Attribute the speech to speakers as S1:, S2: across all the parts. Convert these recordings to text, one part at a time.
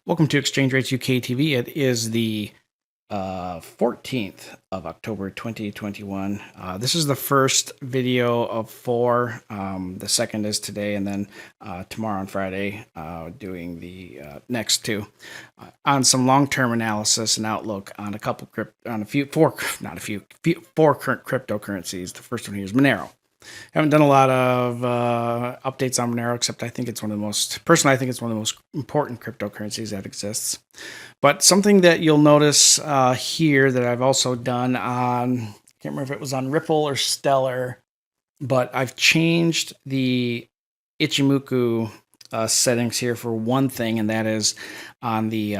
S1: Welcome to Exchange Rates UK TV. It is the 14th of October 2021. This is the first video of four. The second is today, and then tomorrow on Friday, doing the next two on some long-term analysis and outlook on four current cryptocurrencies. The first one here is Monero. Haven't done a lot of updates on Monero, except I think it's one of the most important cryptocurrencies that exists. But something that you'll notice here that I've also done on, I can't remember if it was on Ripple or Stellar, but I've changed the Ichimoku settings here for one thing, and that is on the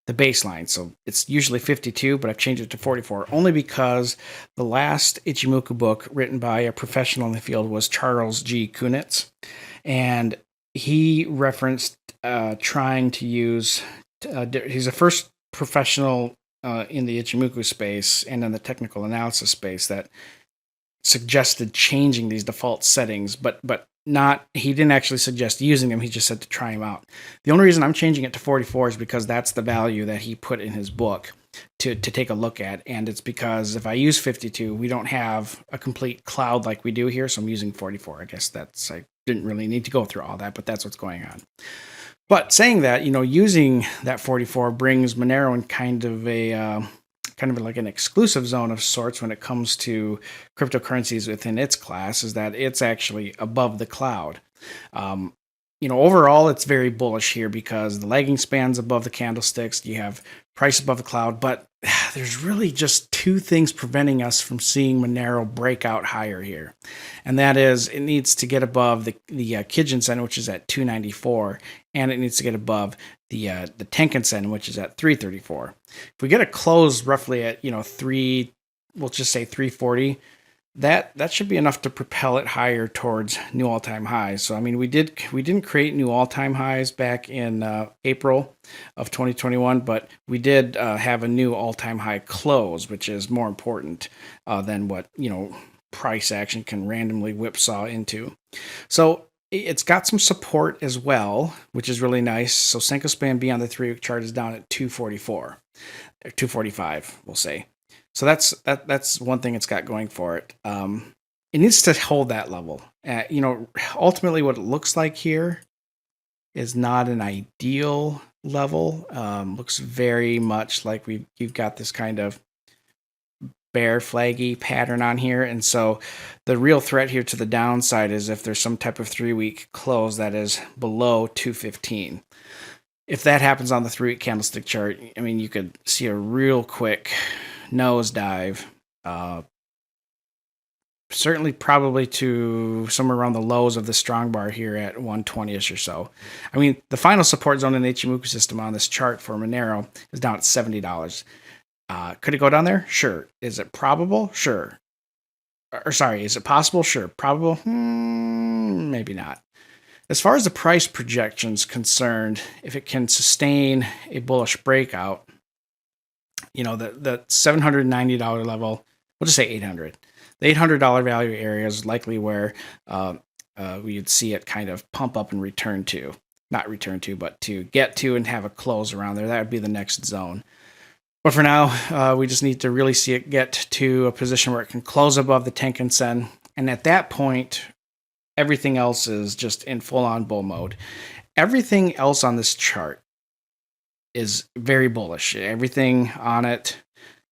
S1: baseline. So it's usually 52, but I've changed it to 44 only because the last Ichimoku book written by a professional in the field was Charles G. Kunitz, and he referenced trying to use. He's the first professional in the Ichimoku space and in the technical analysis space that suggested changing these default settings, but he didn't actually suggest using them. He just said to try them out. The only reason I'm changing it to 44 is because that's the value that he put in his book to take a look at. And it's because if I use 52, we don't have a complete cloud like we do here. So I'm using 44. I guess I didn't really need to go through all that, but that's what's going on. But saying that, using that 44 brings Monero in kind of like an exclusive zone of sorts when it comes to cryptocurrencies within its class, is that it's actually above the cloud. Overall, it's very bullish here because the lagging span's above the candlesticks. You have price above the cloud, but there's really just two things preventing us from seeing Monero break out higher here. And that is, it needs to get above the Kijun-sen, which is at 294, and it needs to get above the Tenkan-sen, which is at 334. If we get a close roughly at, we'll just say 340, that should be enough to propel it higher towards new all-time highs. So, we didn't create new all-time highs back in April of 2021, but we did have a new all-time high close, which is more important than what, price action can randomly whipsaw into. So it's got some support as well, which is really nice. So Senko span B on the 3-week chart is down at 244, or 245, we'll say. So that's one thing it's got going for it. It needs to hold that level. Ultimately, what it looks like here is not an ideal level. Looks very much like you've got this kind of bear flaggy pattern on here, and so the real threat here to the downside is if there's some type of 3-week close that is below 215. If that happens on the 3-week candlestick chart, you could see a real quick nosedive, certainly probably to somewhere around the lows of the strong bar here at 120ish or so. The final support zone in the Ichimoku system on this chart for Monero is down at $70. Could it go down there? Sure. Is it probable? Sure. Is it possible? Sure. Probable? Maybe not. As far as the price projections concerned, if it can sustain a bullish breakout, the $790 level, we'll just say $800. The $800 value area is likely where we'd see it kind of pump up and but to get to and have a close around there. That would be the next zone. But for now, we just need to really see it get to a position where it can close above the Tenkan-sen. And at that point, everything else is just in full-on bull mode. Everything else on this chart is very bullish. Everything on it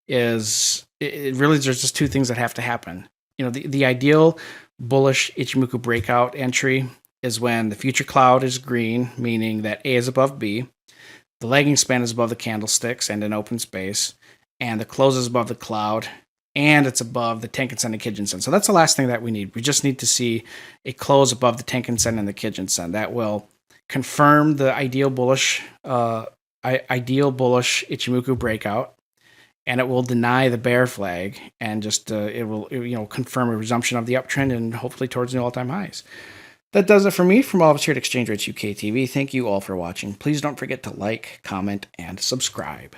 S1: is, there's just two things that have to happen. The ideal bullish Ichimoku breakout entry is when the future cloud is green, meaning that A is above B, the lagging span is above the candlesticks and an open space, and the close is above the cloud, and it's above the Tenkan-sen and Kijun-sen. So that's the last thing that we need. We just need to see a close above the Tenkan-sen and the Kijun-sen. That will confirm the ideal bullish Ichimoku breakout, and it will deny the bear flag, and just it will confirm a resumption of the uptrend and hopefully towards new all-time highs. That does it for me. From all of us here at Exchange Rates UK TV, thank you all for watching. Please don't forget to like, comment, and subscribe.